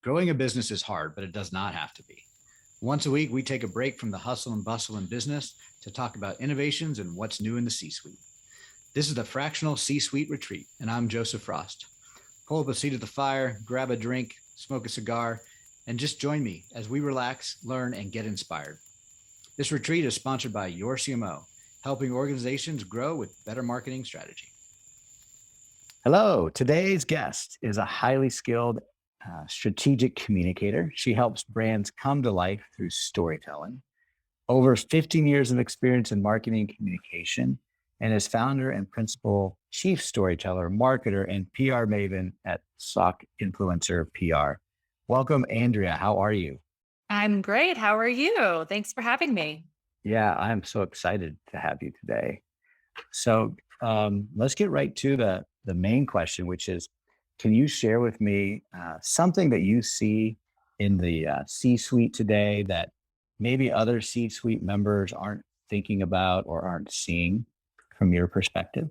Growing a business is hard, but it does not have to be. Once a week, we take a break from the hustle and bustle in business to talk about innovations and what's new in the C suite. This is the Fractional C Suite Retreat, and I'm Joseph Frost. Pull up a seat at the fire, grab a drink, smoke a cigar, and just join me as we relax, learn, and get inspired. This retreat is sponsored by Your CMO, helping organizations grow with better marketing strategy. Hello, today's guest is a highly skilled strategic communicator. She helps brands come to life through storytelling. Over 15 years of experience in marketing and communication, and is founder and principal chief storyteller, marketer, and PR Maven at Sok Influencer PR. Welcome, Andrea. How are you? I'm great. How are you? Thanks for having me. Yeah, I'm so excited to have you today. So let's get right to the main question, which is, can you share with me something that you see in the C-suite today that maybe other C-suite members aren't thinking about or aren't seeing from your perspective?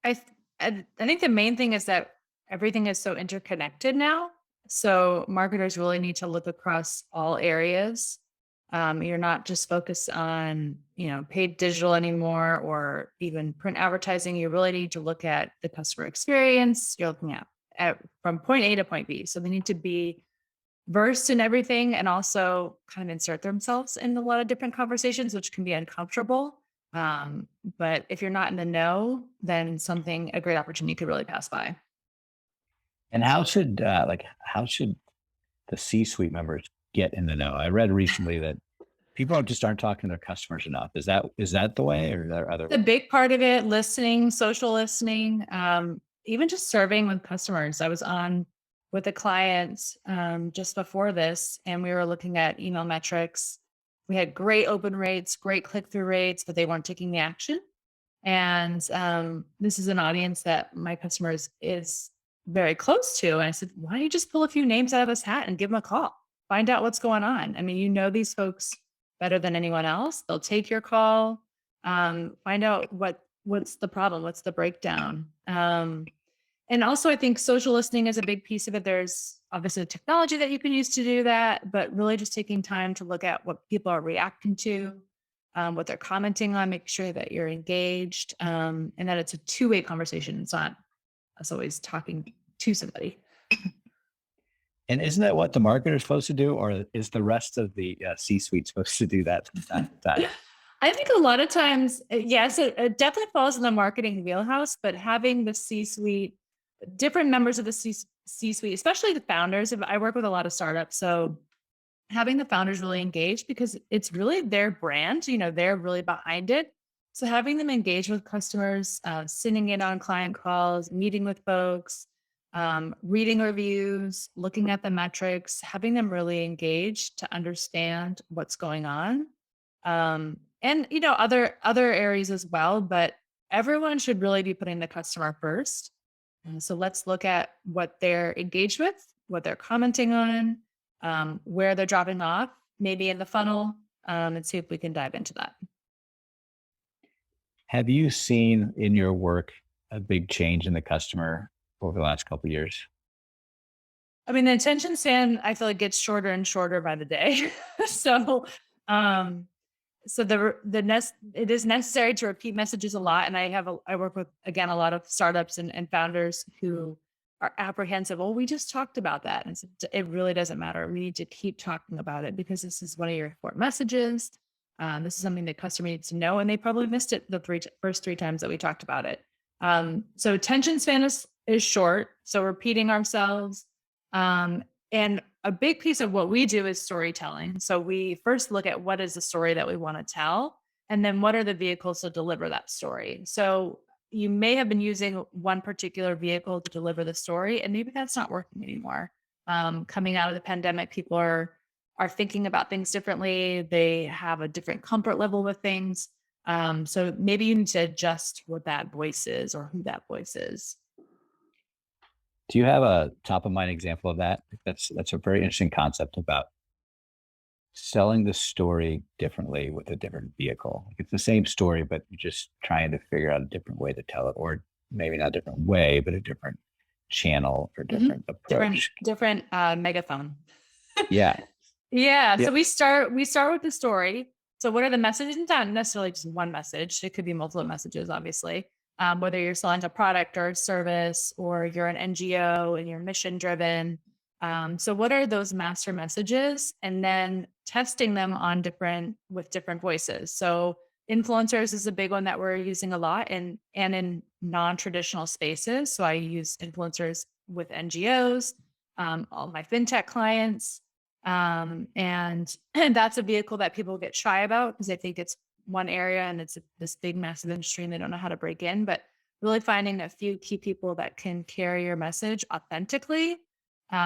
I th- I think the main thing is that everything is so interconnected now. So marketers really need to look across all areas. You're not just focused on paid digital anymore or even print advertising. You really need to look at the customer experience. You're looking at from point A to point B. So they need to be versed in everything and also kind of insert themselves in a lot of different conversations, which can be uncomfortable. But if you're not in the know, then a great opportunity could really pass by. And how should the C-suite members get in the know? I read recently that people just aren't talking to their customers enough. Is that the way, or are there other The ways? big part of it, listening, social listening, even just serving with customers. I was on with a client just before this, and we were looking at email metrics. We had great open rates, great click through rates, but they weren't taking the action. And this is an audience that my customers is very close to. And I said, why don't you just pull a few names out of this hat and give them a call? Find out what's going on. I mean, you know these folks better than anyone else. They'll take your call, find out what's the problem, what's the breakdown. And also I think social listening is a big piece of it. There's obviously technology that you can use to do that, but really just taking time to look at what people are reacting to, what they're commenting on, make sure that you're engaged, and that it's a two-way conversation. It's not us always talking to somebody. And isn't that what the marketer is supposed to do, or is the rest of the C-suite supposed to do that from time to time? I think a lot of times, yes, it definitely falls in the marketing wheelhouse, but having the C-suite, different members of the C-suite, especially the founders. I work with a lot of startups, so having the founders really engaged because it's really their brand, they're really behind it. So having them engage with customers, sitting in on client calls, meeting with folks, reading reviews, looking at the metrics, having them really engaged to understand what's going on. And other areas as well, but everyone should really be putting the customer first. So let's look at what they're engaged with, what they're commenting on, where they're dropping off, maybe in the funnel, and see if we can dive into that. Have you seen in your work a big change in the customer over the last couple of years? I mean, the attention span, I feel like gets shorter and shorter by the day. so, um, so it is necessary to repeat messages a lot. And I work with, again, a lot of startups and founders who are apprehensive. Well, we just talked about that. And it really doesn't matter. We need to keep talking about it because this is one of your important messages. This is something the customer needs to know. And they probably missed it the first three times that we talked about it. So attention span is short. So repeating ourselves. And a big piece of what we do is storytelling. So we first look at what is the story that we want to tell, and then what are the vehicles to deliver that story. So you may have been using one particular vehicle to deliver the story, and maybe that's not working anymore. Coming out of the pandemic, people are thinking about things differently. They have a different comfort level with things. So maybe you need to adjust what that voice is or who that voice is. Do you have a top of mind example of that? That's a very interesting concept about selling the story differently with a different vehicle. Like, it's the same story, but you're just trying to figure out a different way to tell it, or maybe not a different way, but a different channel or Mhm. different approach? Different megaphone. Yeah. Yeah. Yeah. So we start with the story. So what are the messages? It's not necessarily just one message. It could be multiple messages, obviously. Whether you're selling a product or a service, or you're an NGO and you're mission driven. So what are those master messages? And then testing them on with different voices. So influencers is a big one that we're using a lot, and in non-traditional spaces. So I use influencers with NGOs, all my fintech clients. And that's a vehicle that people get shy about because they think it's one area and it's this big, massive industry and they don't know how to break in. But really finding a few key people that can carry your message authentically.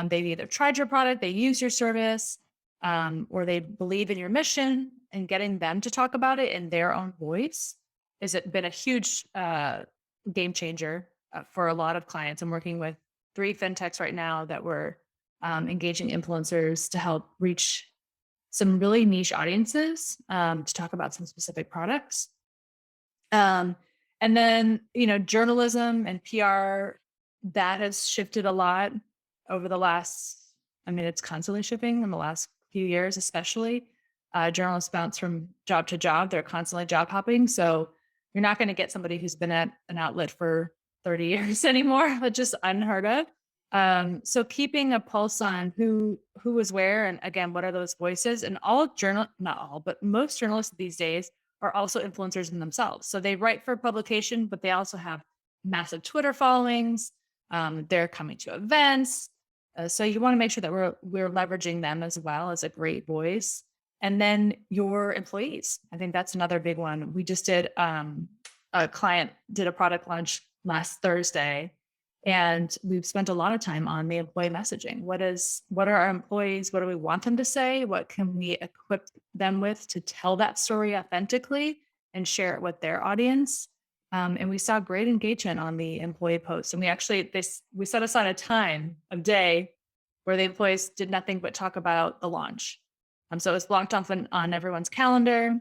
They've either tried your product, they use your service, or they believe in your mission, and getting them to talk about it in their own voice has been a huge game changer for a lot of clients. I'm working with 3 fintechs right now that we're engaging influencers to help reach some really niche audiences to talk about some specific products. And then, journalism and PR, that has shifted a lot over the last, it's constantly shifting in the last few years, especially. Journalists bounce from job to job. They're constantly job hopping. So you're not going to get somebody who's been at an outlet for 30 years anymore. That's just unheard of. So keeping a pulse on who is where, and again, what are those voices? And not all, but most journalists these days are also influencers in themselves. So they write for publication, but they also have massive Twitter followings. They're coming to events. So you want to make sure that we're leveraging them as well as a great voice. And then your employees. I think that's another big one. We just did a client did a product launch last Thursday, and we've spent a lot of time on the employee messaging. What are our employees? What do we want them to say? What can we equip them with to tell that story authentically and share it with their audience? And we saw great engagement on the employee posts. And we set aside a time of day where the employees did nothing but talk about the launch. So it was blocked off on everyone's calendar.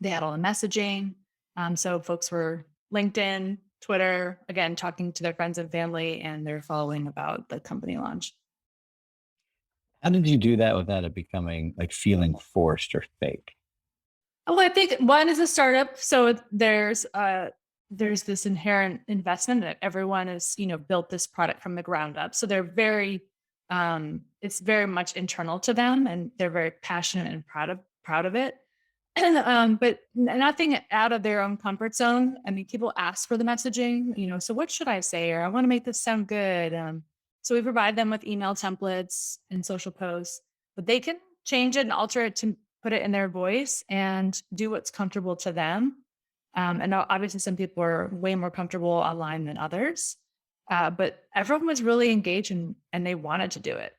They had all the messaging. So folks were LinkedIn, Twitter, again, talking to their friends and family and their following about the company launch. How did you do that without it becoming like feeling forced or fake? Well, I think one is a startup. So there's this inherent investment that everyone has, built this product from the ground up. So they're it's very much internal to them, and they're very passionate and proud of it. But nothing out of their own comfort zone. People ask for the messaging, so what should I say? Or I want to make this sound good. So we provide them with email templates and social posts, but they can change it and alter it to put it in their voice and do what's comfortable to them. And obviously some people are way more comfortable online than others. But everyone was really engaged and they wanted to do it.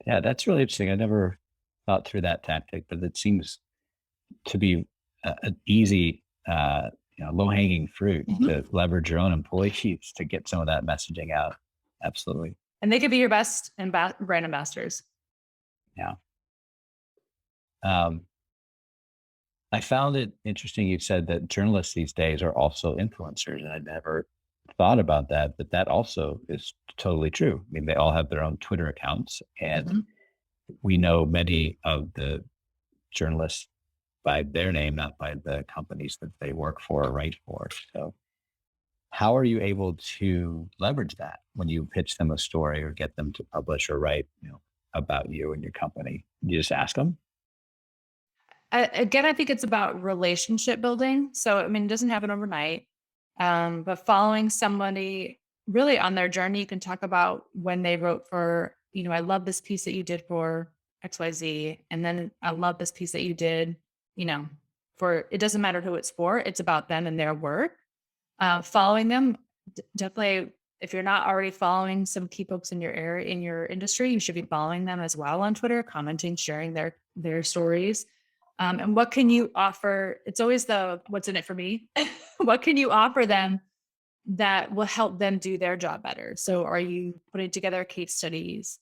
Yeah, that's really interesting. I never thought through that tactic, but it seems to be an easy, low hanging fruit to leverage your own employees to get some of that messaging out. Absolutely. And they could be your best brand ambassadors. Yeah. I found it interesting. You said that journalists these days are also influencers, and I'd never thought about that, but that also is totally true. They all have their own Twitter accounts, and we know many of the journalists by their name, not by the companies that they work for or write for. So how are you able to leverage that when you pitch them a story or get them to publish or write, about you and your company? You just ask them? Again, I think it's about relationship building. So, it doesn't happen overnight. But following somebody really on their journey, you can talk about when they wrote for, I love this piece that you did for XYZ. And then I love this piece that you did, for, it doesn't matter who it's for, it's about them and their work. Following them, definitely, if you're not already following some key folks in your area, in your industry, you should be following them as well on Twitter, commenting, sharing their stories. And what can you offer? It's always what's in it for me. What can you offer them that will help them do their job better? So are you putting together case studies?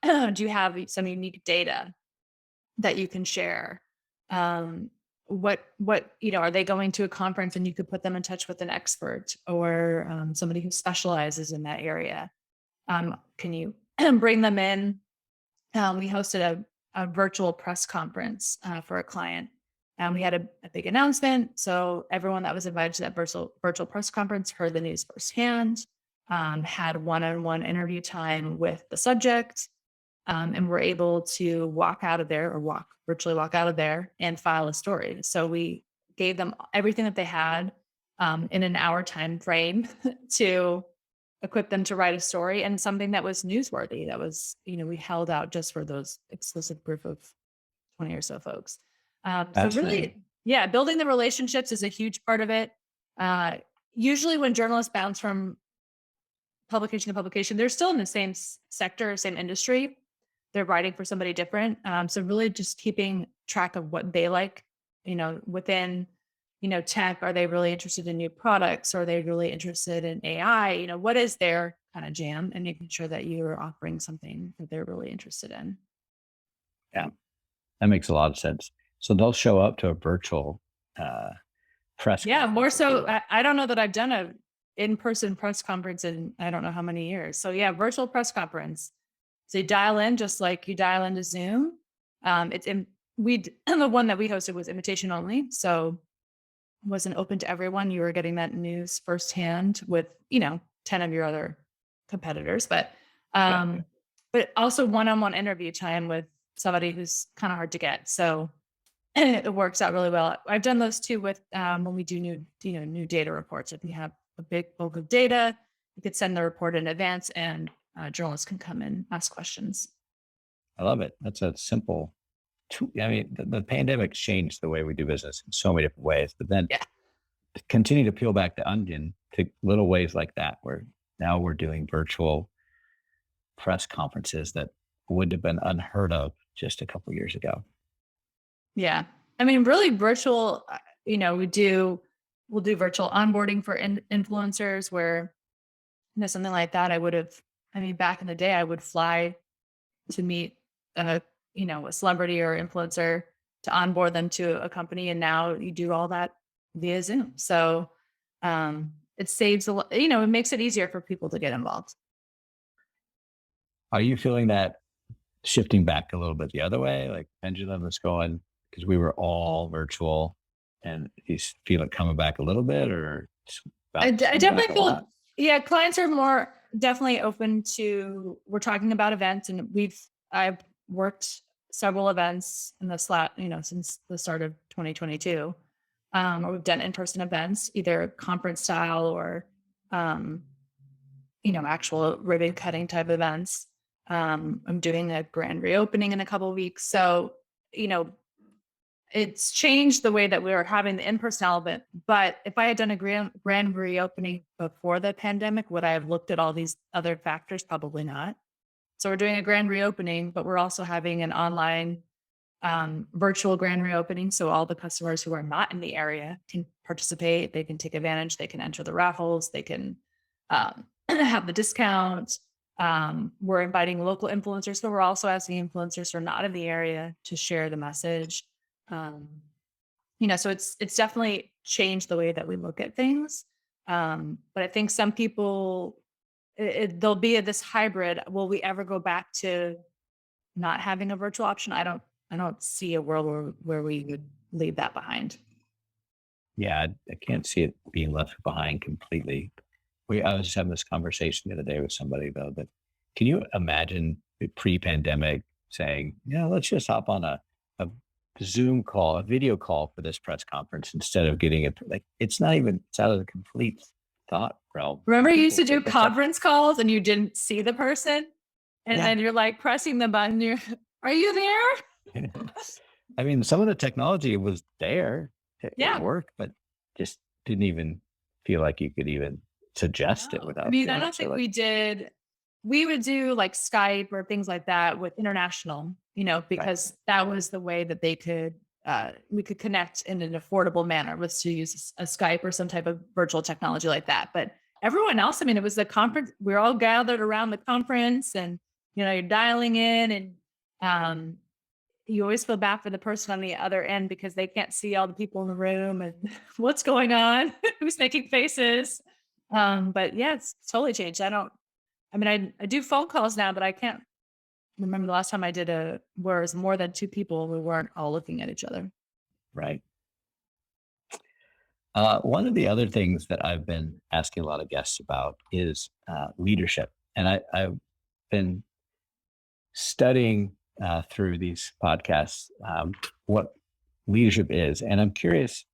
Do you have some unique data that you can share? are they going to a conference and you could put them in touch with an expert or somebody who specializes in that area? Can you bring them in? We hosted a virtual press conference for a client. And we had a big announcement. So everyone that was invited to that virtual press conference heard the news firsthand, had one-on-one interview time with the subject, and were able to walk out of there or virtually walk out of there and file a story. So we gave them everything that they had in an hour time frame to equip them to write a story and something that was newsworthy. That was, we held out just for those exclusive group of 20 or so folks. So really, yeah, building the relationships is a huge part of it. Usually when journalists bounce from publication to publication, they're still in the same sector, same industry. They're writing for somebody different. So really just keeping track of what they like, within, tech. Are they really interested in new products? Are they really interested in AI? What is their kind of jam, and making sure that you're offering something that they're really interested in. Yeah, that makes a lot of sense. So they'll show up to a virtual press. Yeah, more so. I don't know that I've done a in-person press conference in I don't know how many years. So yeah, virtual press conference. So you dial in just like you dial into Zoom. The one that we hosted was invitation only, so it wasn't open to everyone. You were getting that news firsthand with 10 of your other competitors, but also one-on-one interview time with somebody who's kind of hard to get. So it works out really well. I've done those too with when we do new data reports. If you have a big bulk of data, you could send the report in advance, and journalists can come and ask questions. I love it. That's a simple tool. I mean, the pandemic changed the way we do business in so many different ways, but then continue to peel back the onion to little ways like that, where now we're doing virtual press conferences that would have been unheard of just a couple of years ago. Yeah. I mean, really virtual, we'll do virtual onboarding for influencers where, something like that. Back in the day, I would fly to meet a celebrity or influencer to onboard them to a company. And now you do all that via Zoom. So it saves a lot, it makes it easier for people to get involved. Are you feeling that shifting back a little bit the other way? Like pendulum is going, because we were all virtual, and you feel it coming back a little bit, or I definitely feel, clients are more definitely open to, we're talking about events, and I've worked several events in this since the start of 2022. Or we've done in-person events, either conference style or, actual ribbon cutting type events. I'm doing a grand reopening in a couple of weeks. So, it's changed the way that we were having the in-person element. But if I had done a grand reopening before the pandemic, would I have looked at all these other factors? Probably not. So we're doing a grand reopening, but we're also having an online virtual grand reopening. So all the customers who are not in the area can participate. They can take advantage. They can enter the raffles. They can have the discount. We're inviting local influencers, but we're also asking influencers who are not in the area to share the message. So it's definitely changed the way that we look at things. But I think some people, there'll be this hybrid. Will we ever go back to not having a virtual option? I don't see a world where we would leave that behind. Yeah, I can't see it being left behind completely. I was just having this conversation the other day with somebody though, that can you imagine pre-pandemic saying, let's just hop on a Zoom call, a video call for this press conference instead of getting it. Like, it's out of the complete thought realm. Remember you used to do conference calls and you didn't see the person, and then you're like pressing the button. Are you there? I mean, some of the technology was there. It worked, but just didn't even feel like you could even suggest it without. I don't think we did. We would do like Skype or things like that with international, because that was the way that we could connect in an affordable manner, was to use a Skype or some type of virtual technology like that. But everyone else, it was the conference. We're all gathered around the conference, and you're dialing in, and you always feel bad for the person on the other end because they can't see all the people in the room and what's going on, who's making faces. But yeah, it's totally changed. I do phone calls now, but I can't remember the last time I did where it was more than two people. We weren't all looking at each other. Right. One of the other things that I've been asking a lot of guests about is leadership. And I've been studying through these podcasts what leadership is. And I'm curious,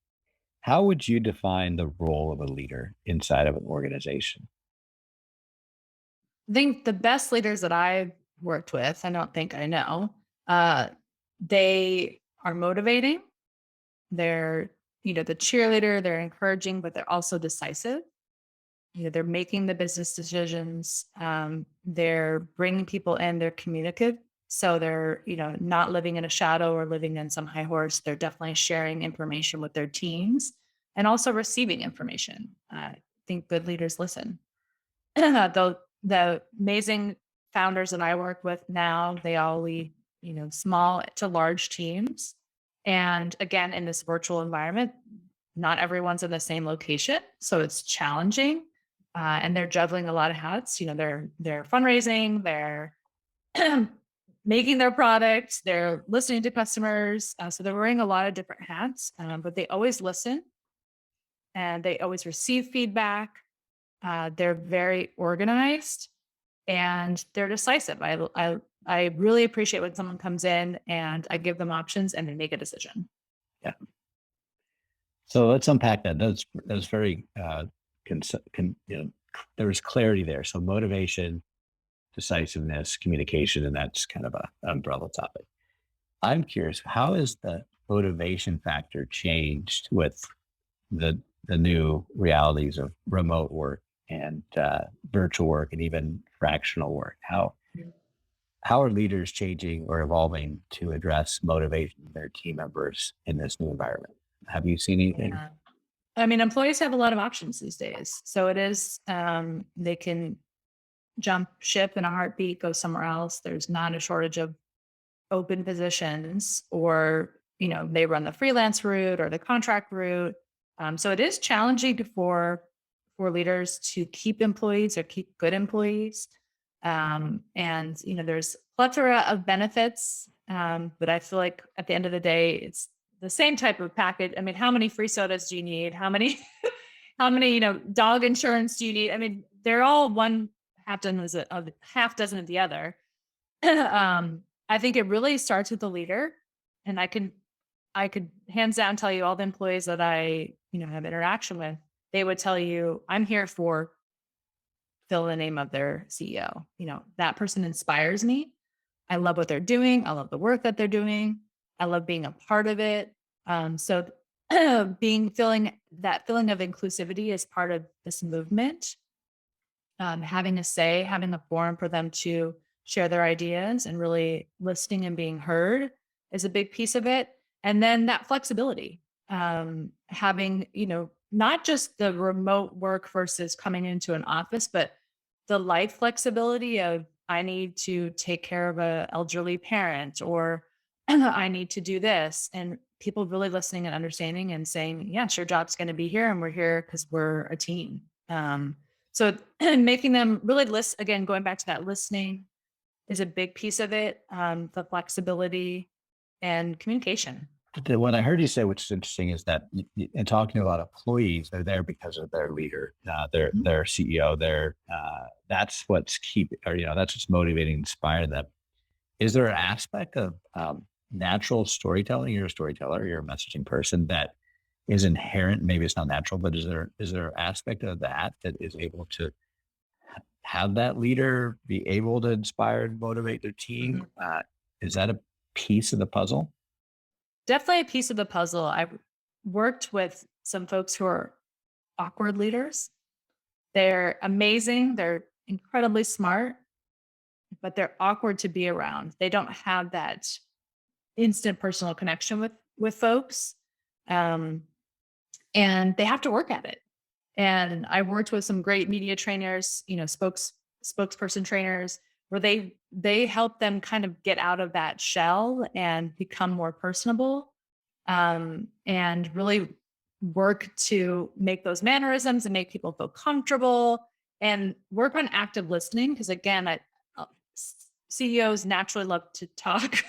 how would you define the role of a leader inside of an organization? I think the best leaders that I've worked with, I don't think I know, they are motivating. They're, the cheerleader, they're encouraging, but they're also decisive. They're making the business decisions. They're bringing people in, they're communicative. So they're, not living in a shadow or living in some high horse. They're definitely sharing information with their teams and also receiving information. I think good leaders listen. The amazing founders that I work with now, they all lead, small to large teams. And again, in this virtual environment, not everyone's in the same location. So it's challenging. And they're juggling a lot of hats. They're fundraising, they're making their products, they're listening to customers. So they're wearing a lot of different hats, but they always listen and they always receive feedback. They're very organized and they're decisive. I really appreciate when someone comes in and I give them options and they make a decision. Yeah. So let's unpack that. That's very, there was clarity there. So motivation, decisiveness, communication, and that's kind of an umbrella topic. I'm curious, how has the motivation factor changed with the new realities of remote work and virtual work and even fractional work? How are leaders changing or evolving to address motivation of their team members in this new environment? Have you seen anything? Yeah. I mean, employees have a lot of options these days. So it is, they can jump ship in a heartbeat, go somewhere else. There's not a shortage of open positions, or, they run the freelance route or the contract route. So it is challenging for leaders to keep employees or keep good employees. And, there's plethora of benefits. But I feel like at the end of the day, it's the same type of package. I mean, how many free sodas do you need? How many, how many, dog insurance do you need? I mean, they're all one half dozen of the other. I think it really starts with the leader. And I could hands down tell you all the employees that I, have interaction with, they would tell you, I'm here for fill the name of their CEO. That person inspires me. I love what they're doing. I love the work that they're doing. I love being a part of it. So feeling that feeling of inclusivity is part of this movement. Having a say, having a forum for them to share their ideas and really listening and being heard is a big piece of it. And then that flexibility, having, not just the remote work versus coming into an office, but the life flexibility of I need to take care of an elderly parent, or I need to do this. And people really listening and understanding and saying, yes, your job's going to be here and we're here because we're a team. So making them really listen, again, going back to that listening is a big piece of it. The flexibility and communication. What I heard you say, which is interesting, is that in talking to a lot of employees, they're there because of their leader, their CEO. That's what's that's what's motivating, inspiring them. Is there an aspect of natural storytelling? You're a storyteller, you're a messaging person, that is inherent. Maybe it's not natural, but is there an aspect of that is able to have that leader be able to inspire and motivate their team? Is that a piece of the puzzle? Definitely a piece of the puzzle. I've worked with some folks who are awkward leaders. They're amazing. They're incredibly smart, but they're awkward to be around. They don't have that instant personal connection with folks. And they have to work at it. And I worked with some great media trainers, spokesperson trainers, where they help them kind of get out of that shell and become more personable, and really work to make those mannerisms and make people feel comfortable and work on active listening. Because again, CEOs naturally love to talk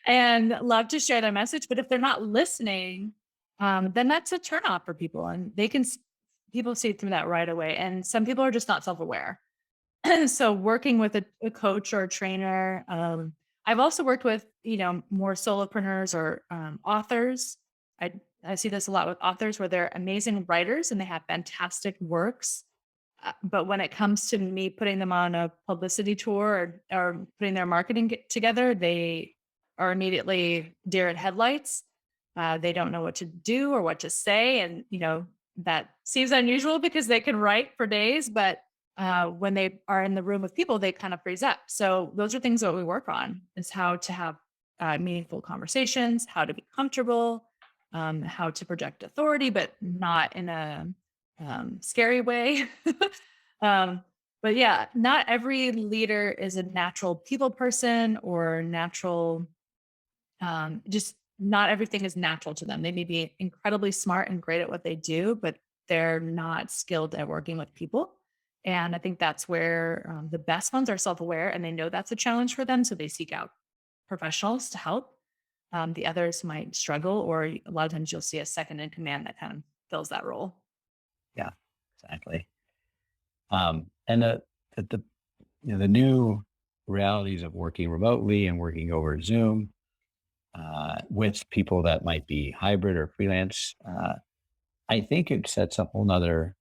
and love to share their message, but if they're not listening, then that's a turnoff for people, and people see through that right away. And some people are just not self-aware. So working with a coach or a trainer, I've also worked with, more solopreneurs or authors. I see this a lot with authors where they're amazing writers and they have fantastic works. But when it comes to me putting them on a publicity tour, or putting their marketing together, they are immediately deer in headlights. They don't know what to do or what to say. And, that seems unusual because they can write for days, but when they are in the room with people, they kind of freeze up. So those are things that we work on, is how to have meaningful conversations, how to be comfortable, how to project authority, but not in a scary way. um, but yeah, not every leader is a natural people person or natural, just not everything is natural to them. They may be incredibly smart and great at what they do, but they're not skilled at working with people. And I think that's where the best ones are self-aware and they know that's a challenge for them. So they seek out professionals to help. The others might struggle, or a lot of times you'll see a second in command that kind of fills that role. Yeah, exactly. And the new realities of working remotely and working over Zoom with people that might be hybrid or freelance, I think it sets a whole nother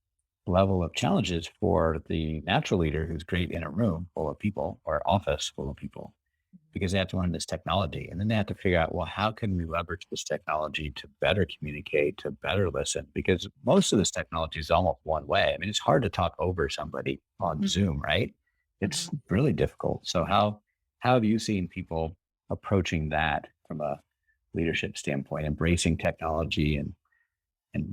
level of challenges for the natural leader who's great in a room full of people or office full of people, because they have to learn this technology. And then they have to figure out, well, how can we leverage this technology to better communicate, to better listen? Because most of this technology is almost one way. I mean, it's hard to talk over somebody on Mhm. Zoom, right? It's really difficult. So how have you seen people approaching that from a leadership standpoint, embracing technology and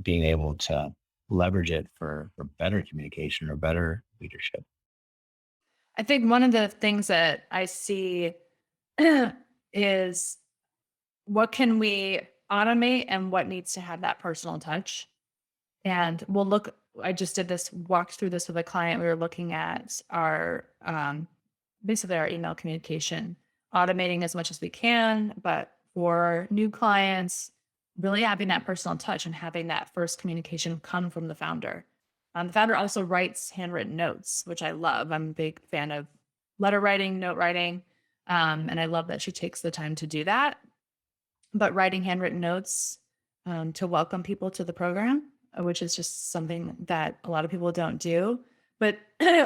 being able to leverage it for better communication or better leadership? I think one of the things that I see is, what can we automate and what needs to have that personal touch. And I just walked through this with a client. We were looking at our, basically our email communication, automating as much as we can, but for new clients, really having that personal touch and having that first communication come from the founder. The founder also writes handwritten notes, which I love. I'm a big fan of letter writing, note writing. And I love that she takes the time to do that. But writing handwritten notes to welcome people to the program, which is just something that a lot of people don't do. But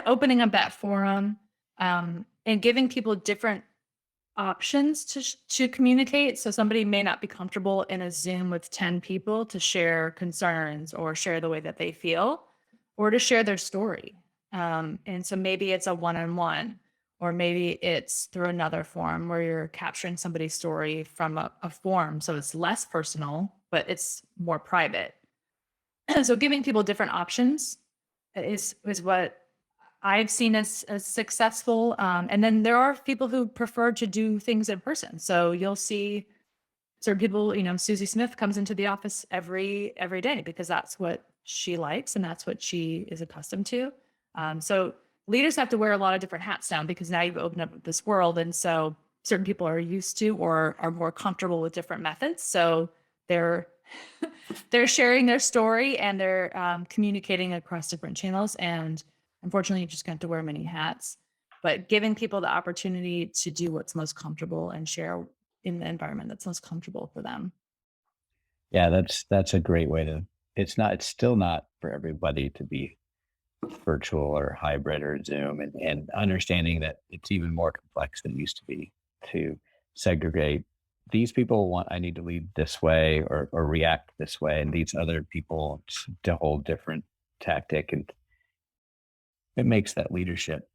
opening up that forum, and giving people different options to communicate. So somebody may not be comfortable in a Zoom with 10 people to share concerns or share the way that they feel or to share their story. And so maybe it's a one-on-one, or maybe it's through another form where you're capturing somebody's story from a form. So it's less personal, but it's more private. So giving people different options is what I've seen as successful. And then there are people who prefer to do things in person. So you'll see certain people, Susie Smith comes into the office every day because that's what she likes and that's what she is accustomed to. So leaders have to wear a lot of different hats now because now you've opened up this world. And so certain people are used to or are more comfortable with different methods. So they're they're sharing their story and they're communicating across different channels. And unfortunately, you just got to wear many hats, but giving people the opportunity to do what's most comfortable and share in the environment that's most comfortable for them. Yeah, that's a great way to. It's still not for everybody to be virtual or hybrid or Zoom, and understanding that it's even more complex than it used to be to segregate. These people want, I need to lead this way or react this way, and these other people, it's a whole different tactic, and it makes that leadership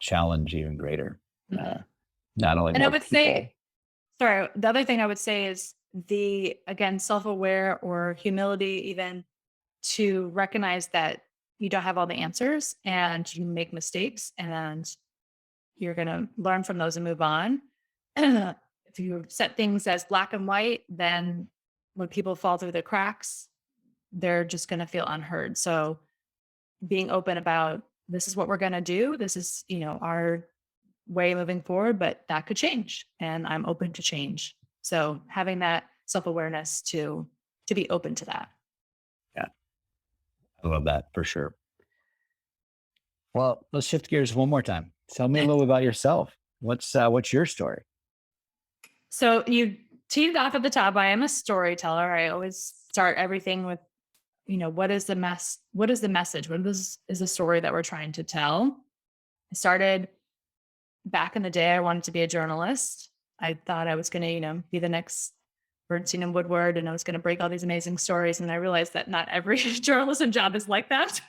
challenge even greater. Mhm. Not only And I more would people. say, sorry, the other thing I would say is again, self-aware or humility, even to recognize that you don't have all the answers and you make mistakes, and you're going to learn from those and move on. If you set things as black and white, then when people fall through the cracks, they're just going to feel unheard. So being open about, this is what we're going to do. This is, our way moving forward, but that could change, and I'm open to change. So having that self-awareness to be open to that. Yeah, I love that for sure. Well, let's shift gears one more time. Tell me a little bit about yourself. What's your story? So you teed off at the top. I am a storyteller. I always start everything with, what is the message? What is the story that we're trying to tell? I started back in the day. I wanted to be a journalist. I thought I was going to, be the next Bernstein and Woodward, and I was going to break all these amazing stories. And I realized that not every journalism job is like that.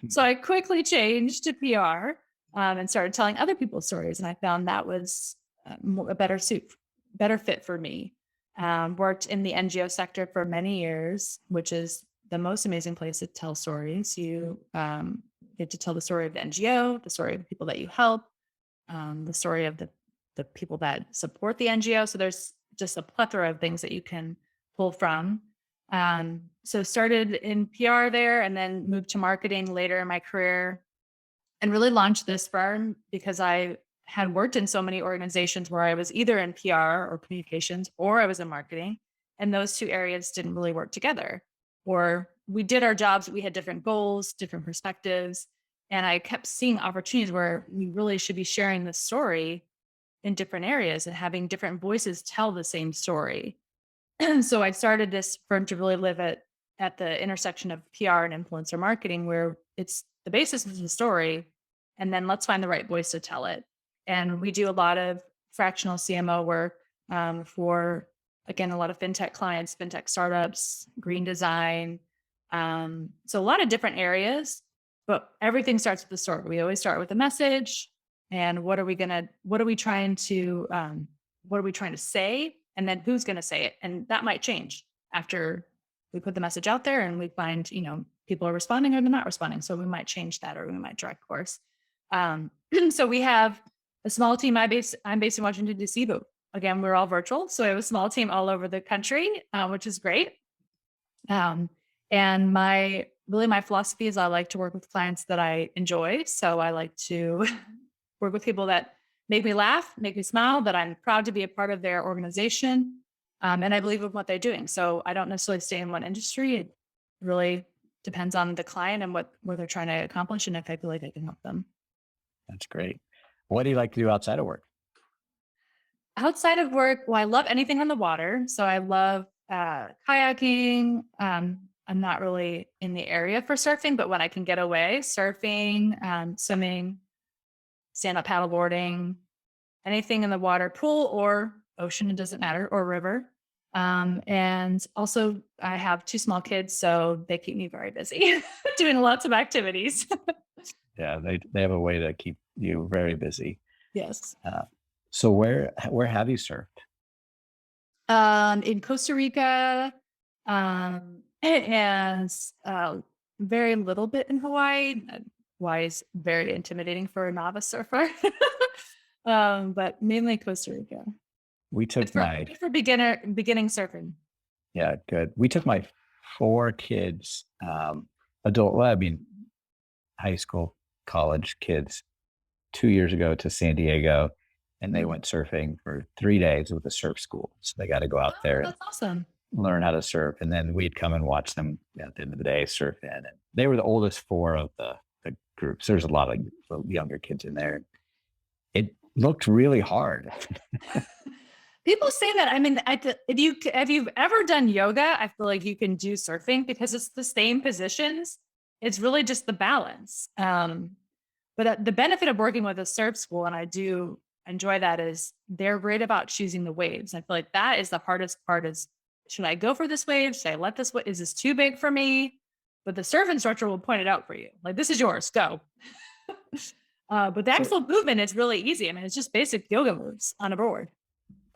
So I quickly changed to PR and started telling other people's stories. And I found that was a better fit for me. Worked in the NGO sector for many years, which is the most amazing place to tell stories. You get to tell the story of the NGO, the story of the people that you help, the story of the people that support the NGO. So there's just a plethora of things that you can pull from. So started in PR there, and then moved to marketing later in my career, and really launched this firm because I had worked in so many organizations where I was either in PR or communications, or I was in marketing, and those two areas didn't really work together. Or we did our jobs, we had different goals, different perspectives. And I kept seeing opportunities where we really should be sharing the story in different areas and having different voices tell the same story. So I started this firm to really live at the intersection of PR and influencer marketing, where it's the basis is the story, and then let's find the right voice to tell it. And we do a lot of fractional CMO work for, again, a lot of fintech clients, fintech startups, green design. So a lot of different areas, but everything starts with the story. We always start with a message, and what are we trying to say? And then who's going to say it? And that might change after we put the message out there and we find, people are responding or they're not responding. So we might change that, or we might direct course. So we have a small team. I'm based in Washington, D.C., but again, we're all virtual. So I have a small team all over the country, which is great. And my philosophy is I like to work with clients that I enjoy. So I like to work with people that make me laugh, make me smile, that I'm proud to be a part of their organization. And I believe in what they're doing. So I don't necessarily stay in one industry. It really depends on the client and what they're trying to accomplish, and if I feel like I can help them. That's great. What do you like to do outside of work? Outside of work, well, I love anything on the water. So I love kayaking. I'm not really in the area for surfing, but when I can get away, surfing, swimming, stand-up paddleboarding, anything in the water, pool or ocean, it doesn't matter, or river. And also I have 2 small kids, so they keep me very busy doing lots of activities. Yeah, they have a way to keep you very busy. Yes. So where have you surfed? In Costa Rica, and very little bit in Hawaii. Hawaii is very intimidating for a novice surfer. But mainly Costa Rica. We took for beginning surfing. Yeah, good. We took my 4 kids, high school, college kids, 2 years ago to San Diego, and they went surfing for 3 days with a surf school. So they got to go out there and That's awesome. learn how to surf. And then we'd come and watch them at the end of the day surf in. And they were the oldest 4 of the groups. There's a lot of younger kids in there. It looked really hard. People say that. I mean, if you've ever done yoga, I feel like you can do surfing because it's the same positions. It's really just the balance. But the benefit of working with a surf school, and I do enjoy that, is they're great about choosing the waves. I feel like that is the hardest part is, should I go for this wave? Should I let this wave? Is this too big for me? But the surf instructor will point it out for you. Like, this is yours, go. But the actual movement is really easy. I mean, it's just basic yoga moves on a board.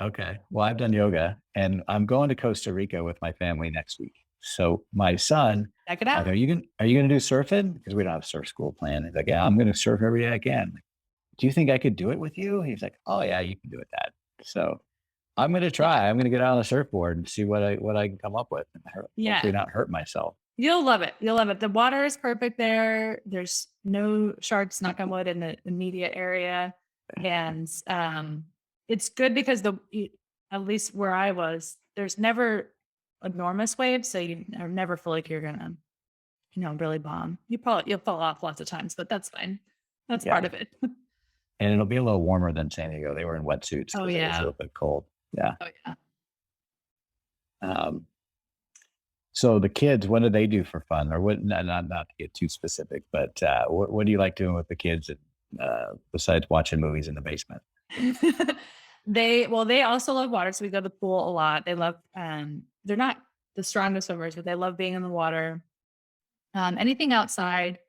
Okay. Well, I've done yoga, and I'm going to Costa Rica with my family next week. So my son, check it out. Are you going to do surfing? Because we don't have a surf school plan. He's like, yeah, I'm going to surf every day I can. do you think I could do it with you? He's like, oh yeah, you can do it, Dad. So I'm going to Yeah. try. I'm going to get out on the surfboard and see what I can come up with, and hopefully Yeah. not hurt myself. You'll love it. You'll love it. The water is perfect there. There's no sharks, knock on wood, in the immediate area. And it's good because at least where I was, there's never enormous waves. So you are never feel like you're gonna, really bomb. You'll fall off lots of times, but that's fine. That's part Yeah. of it. And it'll be a little warmer than San Diego. They were in wetsuits Oh because it was a yeah. little bit cold. Yeah. Oh yeah. So the kids, what do they do for fun? Or what, not to get too specific, but what do you like doing with the kids besides watching movies in the basement? They also love water. So we go to the pool a lot. They love, they're not the strongest swimmers, but they love being in the water. Anything outside.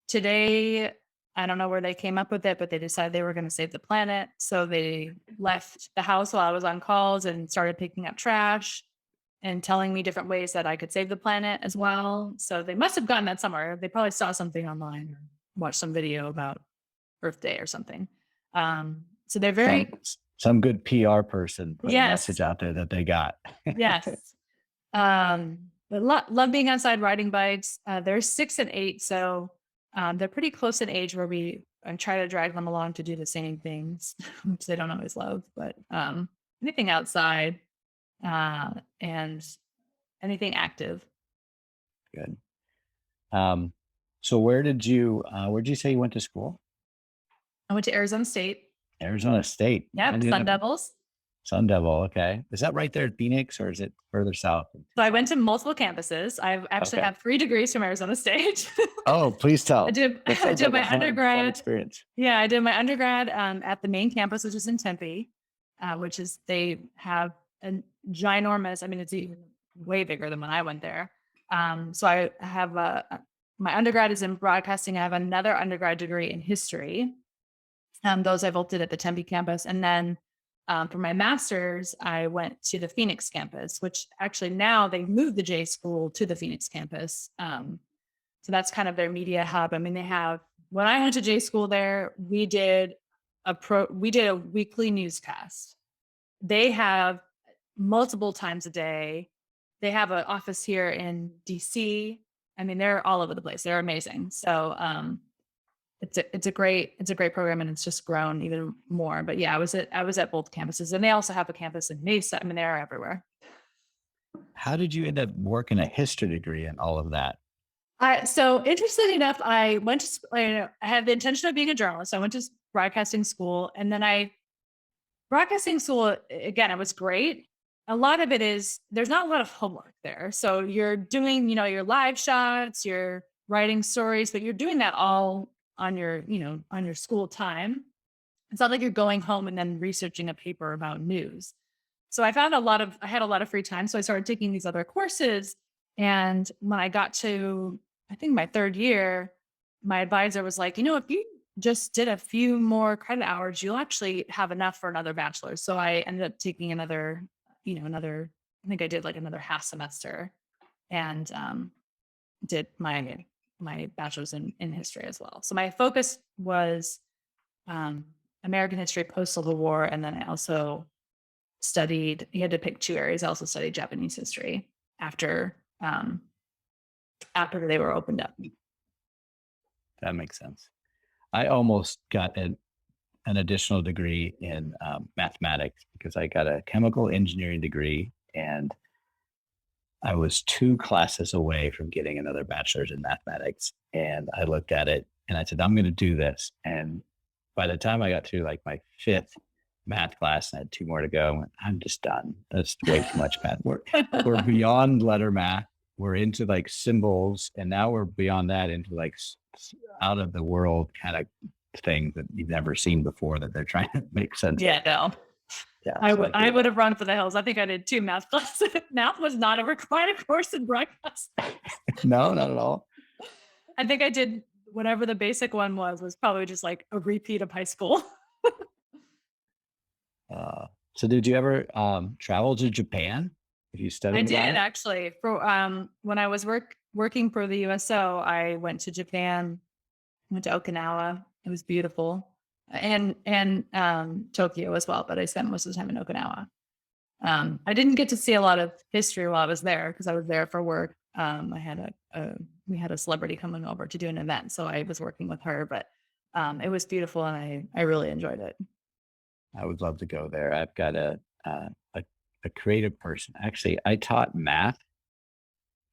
Today, I don't know where they came up with it, but they decided they were going to save the planet. So they left the house while I was on calls and started picking up trash and telling me different ways that I could save the planet as well. So they must have gotten that somewhere. They probably saw something online or watched some video about Earth Day or something. So they're very some good PR person put a Yes. message out there that they got. Yes. But love being outside riding bikes. They're 6 and 8, so they're pretty close in age where I try to drag them along to do the same things, which they don't always love. But anything outside and anything active. Good. So where'd you say you went to school? I went to Arizona State. Arizona State. Yep, Sun Devils. Sun Devil. Okay. Is that right there at Phoenix, or is it further south? So I went to multiple campuses. I actually have 3 degrees from Arizona State. Oh, please tell. I did my undergrad experience. Yeah, I did my undergrad at the main campus, which is in Tempe, which is, they have a ginormous, I mean, it's even way bigger than when I went there. So I have my undergrad is in broadcasting. I have another undergrad degree in history. Those I vaulted at the Tempe campus. And then for my master's, I went to the Phoenix campus, which actually now they moved the J school to the Phoenix campus. So that's kind of their media hub. I mean, when I went to J school there, we did a weekly newscast. They have multiple times a day. They have an office here in DC. I mean, they're all over the place. They're amazing. So it's a great program, and it's just grown even more. But yeah, I was at both campuses, and they also have a campus in Mesa. I mean, they're everywhere. How did you end up working a history degree and all of that? So interestingly enough, I had the intention of being a journalist. I went to broadcasting school, and then broadcasting school, again, it was great. A lot of it is, there's not a lot of homework there. So you're doing, your live shots, you're writing stories, but you're doing that all on your school time. It's not like you're going home and then researching a paper about news. So I had a lot of free time. So I started taking these other courses. And when I got to, I think, my 3rd year, my advisor was like, if you just did a few more credit hours, you'll actually have enough for another bachelor's. So I ended up taking another, I think I did like another half semester, and did my bachelor's in history as well. So my focus was American history post-Civil War. And then I also studied, you had to pick 2 areas. I also studied Japanese history after they were opened up. That makes sense. I almost got an additional degree in mathematics because I got a chemical engineering degree, and I was 2 classes away from getting another bachelor's in mathematics. And I looked at it and I said, I'm going to do this. And by the time I got through like my 5th math class and I had 2 more to go, I went, I'm just done. That's way too much math. We're beyond letter math. We're into like symbols. And now we're beyond that into like out of the world kind of things that you've never seen before that they're trying to make sense. Yeah, no. Yeah, I would have run for the hills. I think I did 2 math classes. Math was not a required course in broadcast. No, not at all. I think I did whatever the basic one was probably just like a repeat of high school. So did you ever travel to Japan? If you studied? I did actually. For when I was working for the USO, I went to Japan, went to Okinawa. It was beautiful. and Tokyo as well, but I spent most of the time in Okinawa. I didn't get to see a lot of history while I was there because I was there for work. We had a celebrity coming over to do an event, so I was working with her, but it was beautiful and I really enjoyed it. I would love to go there. I've got a creative person. Actually, I taught math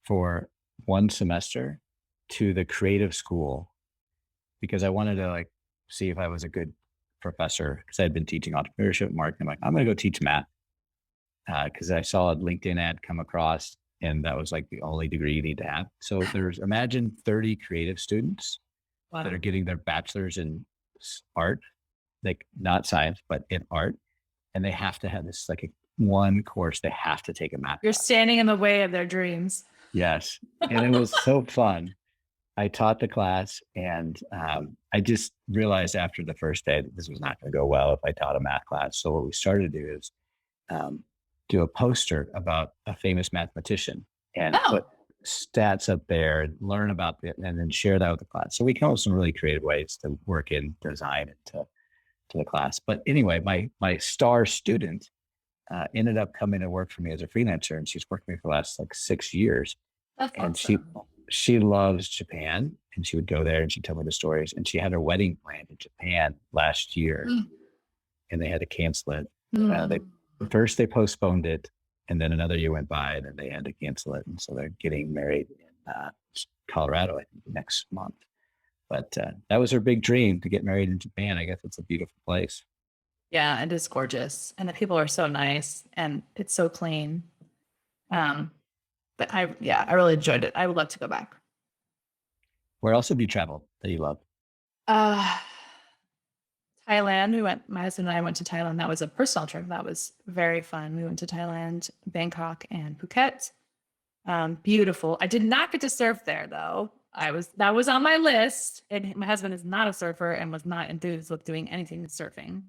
for one semester to the creative school because I wanted to like see if I was a good professor because I had been teaching entrepreneurship and marketing. I'm like, I'm going to go teach math because I saw a LinkedIn ad come across and that was like the only degree you need to have. So there's imagine 30 creative students that are getting their bachelor's in art, like not science, but in art. And they have to have this like one course, they have to take a math You're class. standing in the way of their dreams. Yes. And it was so fun. I taught the class and I just realized after the first day that this was not going to go well if I taught a math class. So what we started to do is do a poster about a famous mathematician and put stats up there and learn about it and then share that with the class. So we come up with some really creative ways to work in design into the class. But anyway, my star student ended up coming to work for me as a freelancer, and she's worked with me for the last like 6 years. That's And awesome. she loves Japan, and she would go there and she'd tell me the stories. And she had her wedding planned in Japan last year, and they had to cancel it. First they postponed it, and then another year went by, and then they had to cancel it. And so they're getting married in Colorado, I think, next month. But that was her big dream, to get married in Japan. I guess it's a beautiful place. Yeah, it is gorgeous. And the people are so nice and it's so clean. But I really enjoyed it. I would love to go back. Where else have you traveled that you love? Thailand. My husband and I went to Thailand. That was a personal trip. That was very fun. We went to Thailand, Bangkok, and Phuket. Beautiful. I did not get to surf there though. That was on my list. And my husband is not a surfer and was not enthused with doing anything with surfing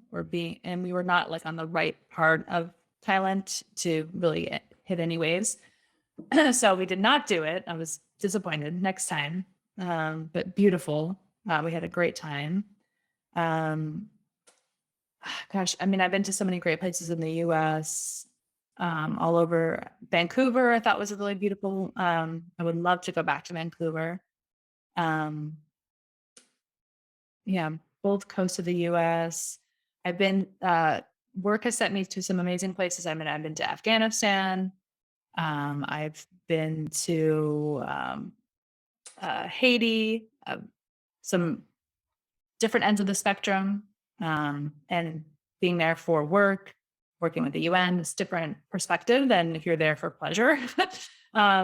and we were not like on the right part of Thailand to really hit any waves. So we did not do it. I was disappointed. Next time. But beautiful. We had a great time. Gosh, I mean, I've been to so many great places in the US, all over Vancouver. I thought was a really beautiful. I would love to go back to Vancouver. Yeah, both coasts of the US. I've been, work has sent me to some amazing places. I mean, I've been to Afghanistan. I've been to Haiti, some different ends of the spectrum, and being there for work, working with the UN is different perspective than if you're there for pleasure.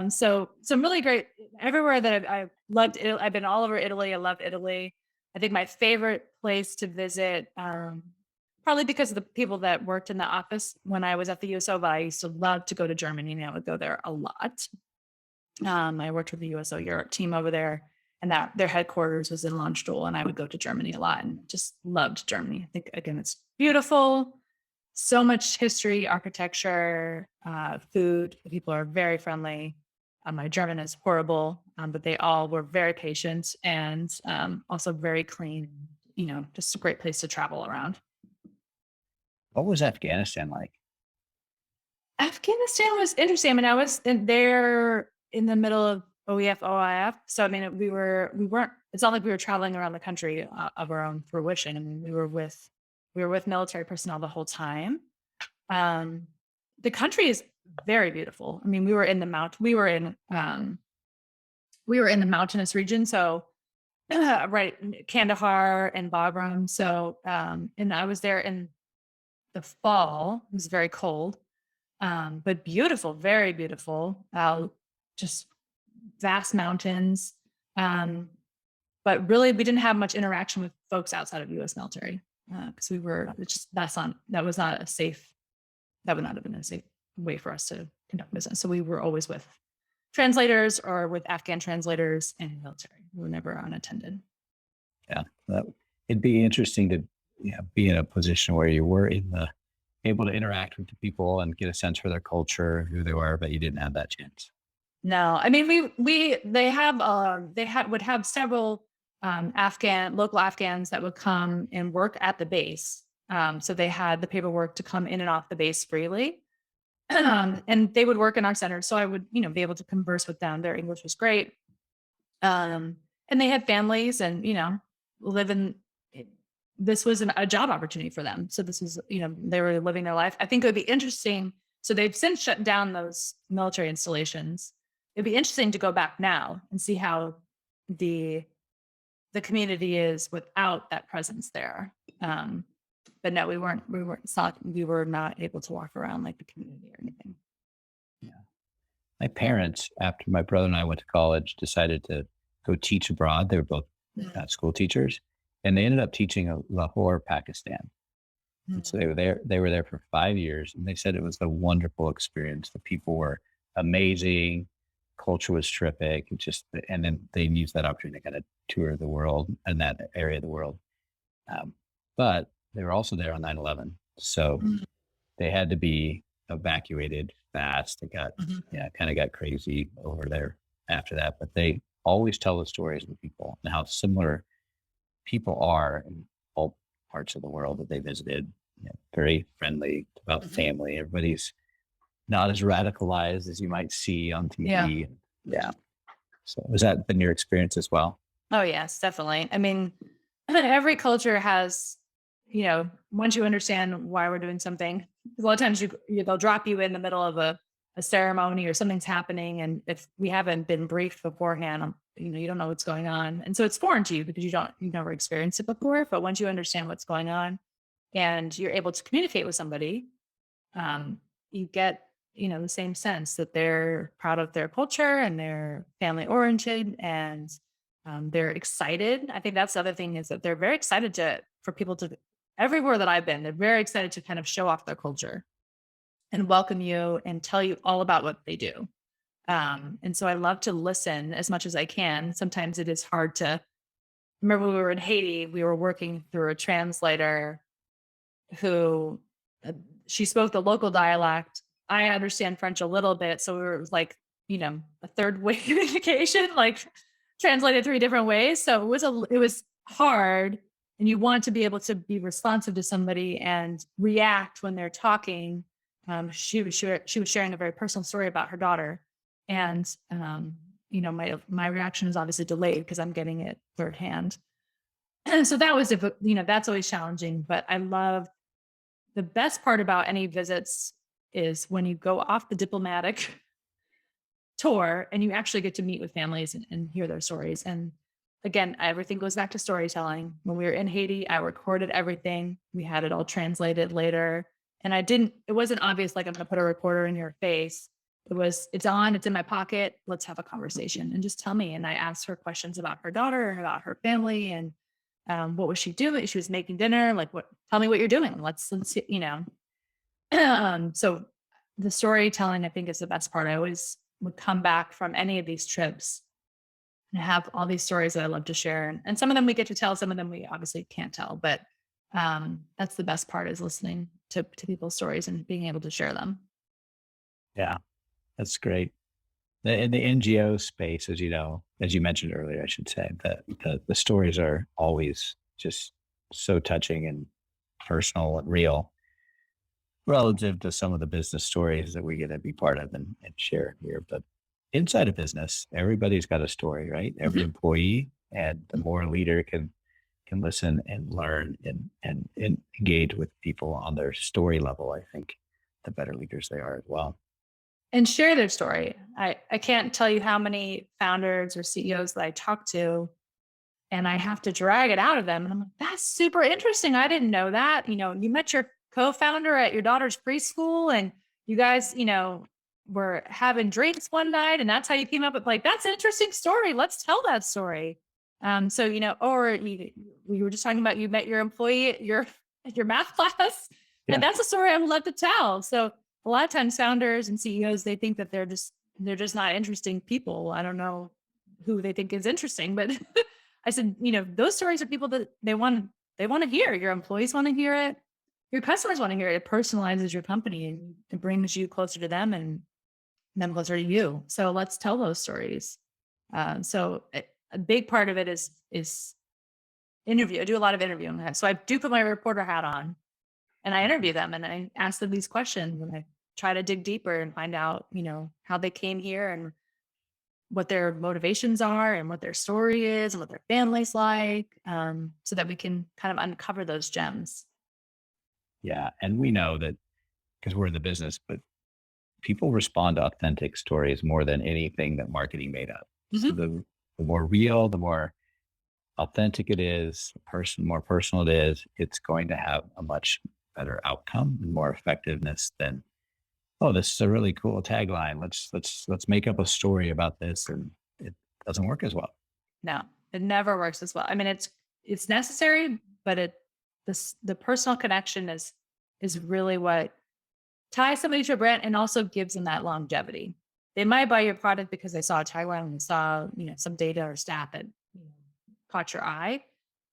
So some really great everywhere that I've loved. I've been all over Italy. I love Italy. I think my favorite place to visit, probably because of the people that worked in the office when I was at the USO, but I used to love to go to Germany and I would go there a lot. I worked with the USO Europe team over there, and that their headquarters was in Landstuhl, and I would go to Germany a lot and just loved Germany. I think, again, it's beautiful. So much history, architecture, food. The people are very friendly. My German is horrible, but they all were very patient and also very clean. Just a great place to travel around. What was Afghanistan like? Afghanistan was interesting. I mean, I was there in the middle of OEF, OIF. So, I mean, we weren't, it's not like we were traveling around the country of our own fruition. I mean, we were with military personnel the whole time. The country is very beautiful. I mean, we were in the mountainous region. So, right, Kandahar and Bagram. So, and I was there in the fall. It was very cold, but beautiful, very beautiful. Just vast mountains. But really, we didn't have much interaction with folks outside of U.S. military because we were that would not have been a safe way for us to conduct business. So we were always with translators or with Afghan translators and military. We were never unattended. Yeah, it'd be interesting to be in a position where you were able to interact with the people and get a sense for their culture, who they were, but you didn't have that chance. No, I mean, would have several local Afghans that would come and work at the base. So they had the paperwork to come in and off the base freely. And they would work in our center. So I would, be able to converse with them. Their English was great. And they had families and, live in, this was a job opportunity for them. So this was, they were living their life. I think it would be interesting. So they've since shut down those military installations. It'd be interesting to go back now and see how the community is without that presence there. But no, we were not able to walk around like the community or anything. Yeah. My parents, after my brother and I went to college, decided to go teach abroad. They were both school teachers, and they ended up teaching in Lahore, Pakistan. And so they were there for 5 years, and they said it was a wonderful experience. The people were amazing. Culture was terrific. And then they used that opportunity to kind of tour the world in that area of the world. But they were also there on 9/11. So they had to be evacuated fast. It got, kind of got crazy over there after that. But they always tell the stories of the people and how similar people are in all parts of the world that they visited. Very friendly, about family. Everybody's not as radicalized as you might see on TV. Yeah. So has that been your experience as well? Oh, yes, definitely. I mean, every culture has, once you understand why we're doing something, a lot of times they'll drop you in the middle of a ceremony or something's happening. And if we haven't been briefed beforehand, you don't know what's going on. And so it's foreign to you because you've never experienced it before. But once you understand what's going on and you're able to communicate with somebody, you get, the same sense that they're proud of their culture and they're family oriented and they're excited. I think that's the other thing is that they're very excited for people to, everywhere that I've been, they're very excited to kind of show off their culture and welcome you and tell you all about what they do. And so I love to listen as much as I can. Sometimes it is hard to remember when we were in Haiti, we were working through a translator who she spoke the local dialect. I understand French a little bit. So it was like, a third way communication, like translated 3 different ways. So it was hard. And you want to be able to be responsive to somebody and react when they're talking. She was sharing a very personal story about her daughter. And, my reaction is obviously delayed because I'm getting it third hand. And so that was, that's always challenging, but I love the best part about any visits is when you go off the diplomatic tour and you actually get to meet with families and hear their stories. And again, everything goes back to storytelling. When we were in Haiti, I recorded everything. We had it all translated later. And it wasn't obvious, like I'm going to put a recorder in your face. It's on, it's in my pocket. Let's have a conversation and just tell me. And I asked her questions about her daughter, about her family, and what was she doing? She was making dinner. Like, tell me what you're doing. Let's so the storytelling, I think, is the best part. I always would come back from any of these trips and have all these stories that I love to share. And some of them we get to tell, some of them we obviously can't tell, but that's the best part is listening to people's stories and being able to share them. Yeah, that's great. In the NGO space, as you mentioned earlier, I should say, the stories are always just so touching and personal and real relative to some of the business stories that we get to be part of and share here. But inside a business, everybody's got a story, right? Every employee, and the more a leader can listen and learn and engage with people on their story level, I think the better leaders they are as well. And share their story. I can't tell you how many founders or CEOs that I talk to and I have to drag it out of them. And I'm like, that's super interesting. I didn't know that. You met your co-founder at your daughter's preschool and you guys, were having drinks one night and that's how you came up with that's an interesting story. Let's tell that story. Or we were just talking about you met your employee at your math class. Yeah. And that's a story I would love to tell. So a lot of times founders and CEOs, they think that they're just not interesting people. I don't know who they think is interesting, but I said, those stories are people that they want to hear. Your employees want to hear it. Your customers want to hear it. It personalizes your company and it brings you closer to them and them closer to you. So let's tell those stories. a big part of it is interview. I do a lot of interviewing. So I do put my reporter hat on and I interview them and I ask them these questions and I try to dig deeper and find out, how they came here and what their motivations are and what their story is and what their family's like, so that we can kind of uncover those gems. Yeah. And we know that because we're in the business, but people respond to authentic stories more than anything that marketing made up. So the more real, the more authentic it is, more personal it is, it's going to have a much better outcome and more effectiveness than, oh, this is a really cool tagline. Let's make up a story about this, and it doesn't work as well. No, it never works as well. I mean, it's necessary, but the personal connection is really what ties somebody to a brand and also gives them that longevity. They might buy your product because they saw a tagline and saw, some data or stat that caught your eye,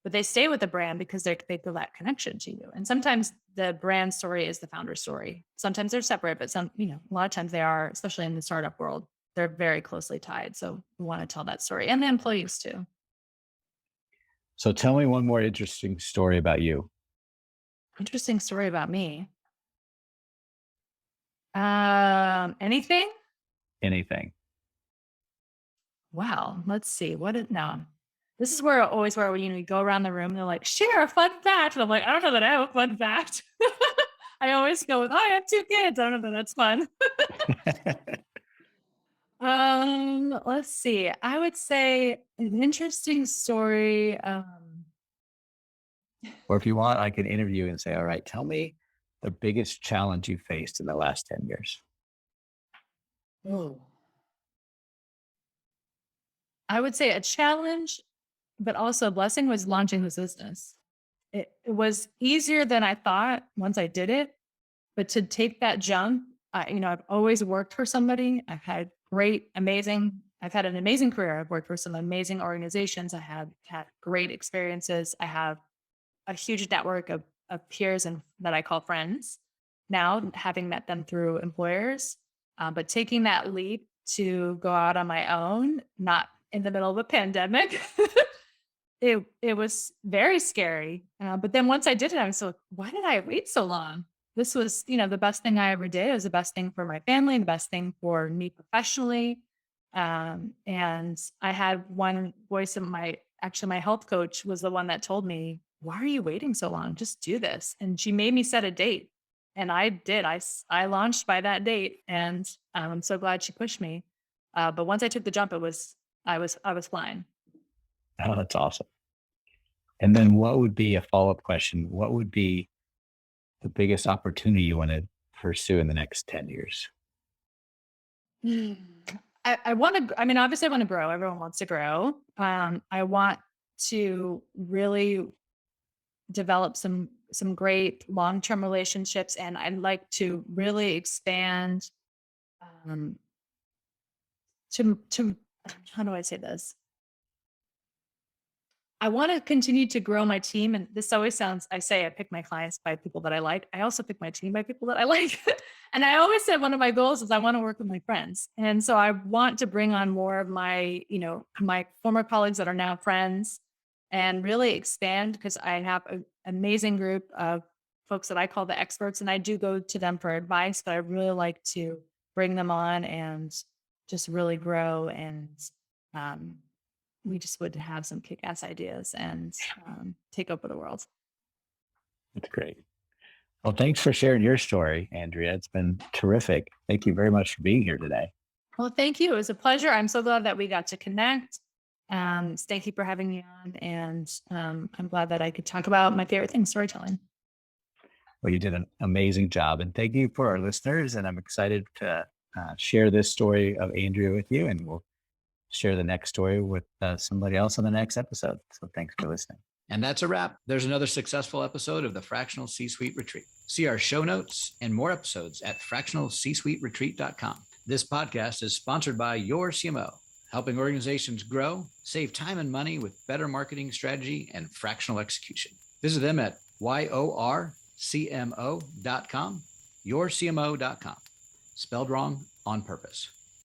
but they stay with the brand because they feel that connection to you. And sometimes the brand story is the founder story. Sometimes they're separate, but a lot of times they are, especially in the startup world, they're very closely tied. So we want to tell that story and the employees too. So tell me one more interesting story about you. Interesting story about me. Anything? Anything. Wow. Let's see. No. This is where you go around the room and they're like, share a fun fact. And I'm like, I don't know that I have a fun fact. I always go with, I have 2 kids. I don't know that that's fun. Let's see. I would say an interesting story. Or if you want, I can interview and say, all right, tell me the biggest challenge you faced in the last 10 years. Oh. I would say a challenge, but also a blessing was launching this business. It was easier than I thought once I did it, but to take that jump, I've always worked for somebody. I've had an amazing career. I've worked for some amazing organizations. I have had great experiences. I have a huge network of peers and that I call friends now, having met them through employers. But taking that leap to go out on my own, not in the middle of a pandemic, it was very scary. But then once I did it, I was like, why did I wait so long? This was, the best thing I ever did. It was the best thing for my family, the best thing for me professionally. And I had one voice of my health coach was the one that told me, why are you waiting so long? Just do this. And she made me set a date. And I did. I launched by that date, and I'm so glad she pushed me. But once I took the jump, I was flying. Oh, that's awesome. And then what would be a follow-up question? What would be the biggest opportunity you want to pursue in the next 10 years? I want to, obviously I want to grow. Everyone wants to grow. I want to really develop some great long-term relationships. And I'd like to really expand, to, how do I say this? I want to continue to grow my team. And this always sounds, I say I pick my clients by people that I like. I also pick my team by people that I like. And I always said one of my goals is I want to work with my friends. And so I want to bring on more of my, my former colleagues that are now friends and really expand, because I have an amazing group of folks that I call the experts, and I do go to them for advice, but I really like to bring them on and just really grow. And we just would have some kick-ass ideas and take over the world. That's great. Well, thanks for sharing your story, Andrea. It's been terrific. Thank you very much for being here today. Well, thank you. It was a pleasure. I'm so glad that we got to connect. Thank you for having me on. And I'm glad that I could talk about my favorite thing, storytelling. Well, you did an amazing job. And thank you for our listeners. And I'm excited to share this story of Andrea with you. And we'll share the next story with somebody else on the next episode. So thanks for listening. And that's a wrap. There's another successful episode of the Fractional C-Suite Retreat. See our show notes and more episodes at fractionalcsuiteretreat.com. This podcast is sponsored by Your CMO, helping organizations grow, save time and money with better marketing strategy and fractional execution. Visit them at yorcmo.com, yourcmo.com. Spelled wrong on purpose.